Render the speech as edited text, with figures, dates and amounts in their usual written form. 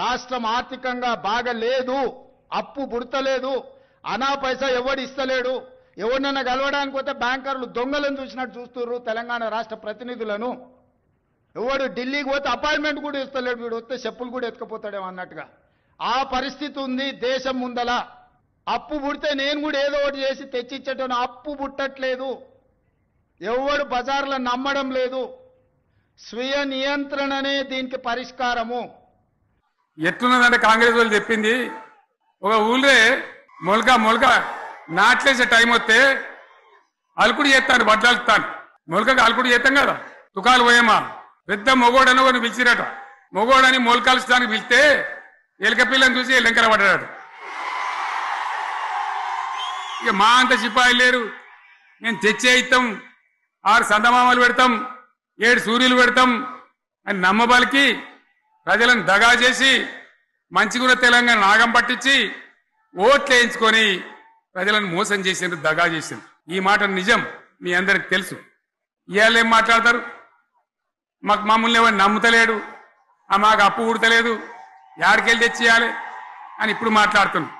రాష్ట్రం ఆర్థికంగా బాగా లేదు, అప్పు పుడతలేదు, అనా పైసా ఎవడు ఇస్తలేడు. ఎవరినైనా కలవడానికి పోతే బ్యాంకర్లు దొంగలను చూసినట్టు చూస్తున్నారు తెలంగాణ రాష్ట్ర ప్రతినిధులను. ఎవడు ఢిల్లీకి పోతే అపాయింట్మెంట్ కూడా ఇస్తలేడు, వీడు వస్తే చెప్పులు కూడా ఎత్తుకపోతాడేమో అన్నట్టుగా ఆ పరిస్థితి ఉంది దేశం ముందల. అప్పు పుడితే నేను కూడా ఏదో ఒకటి చేసి తెచ్చిచ్చేటోను, అప్పు పుట్టట్లేదు, ఎవడు బజార్లో నమ్మడం లేదు. స్వీయ నియంత్రణనే దీనికి పరిష్కారము. ఎట్లున్నదంటే కాంగ్రెస్ వాళ్ళు చెప్పింది, ఒక ఊళ్ళే మొలక నాట్లేసే టైం వస్తే అలుకుడు చేస్తాను, బట్టలుతాను, మొలకకి అలుకుడు చేస్తాం కదా, తుకాలు పోయేమా పెద్ద మొగోడని కొన్ని పిలిచిరట. మొగోడని మొలకాల్చడానికి పిలిస్తే ఎలక పిల్లని చూసి ఎల్లంకల పడ్డాడు. ఇక మా అంత సిపాయిలు లేరు, మేము తెచ్చే ఇస్తాం, 6 సందమామలు పెడతాం, 7 సూర్యులు పెడతాం అని నమ్మబలికి ప్రజలను దగా చేసి మంచిగున్న తెలంగాణ నాగం పట్టించి ఓట్లు వేయించుకొని ప్రజలను మోసం చేసిండ్రు, దగా చేసిండ్రు. ఈ మాట నిజం, మీ అందరికి తెలుసు. ఇవాళ ఏం మాట్లాడతారు, మమ్మల్ని ఎవరు నమ్ముతలేడు, మాకు అప్పు పుడతలేదు, యాడికెళ్ళి తెచ్చియాలి అని ఇప్పుడు మాట్లాడుతున్నాం.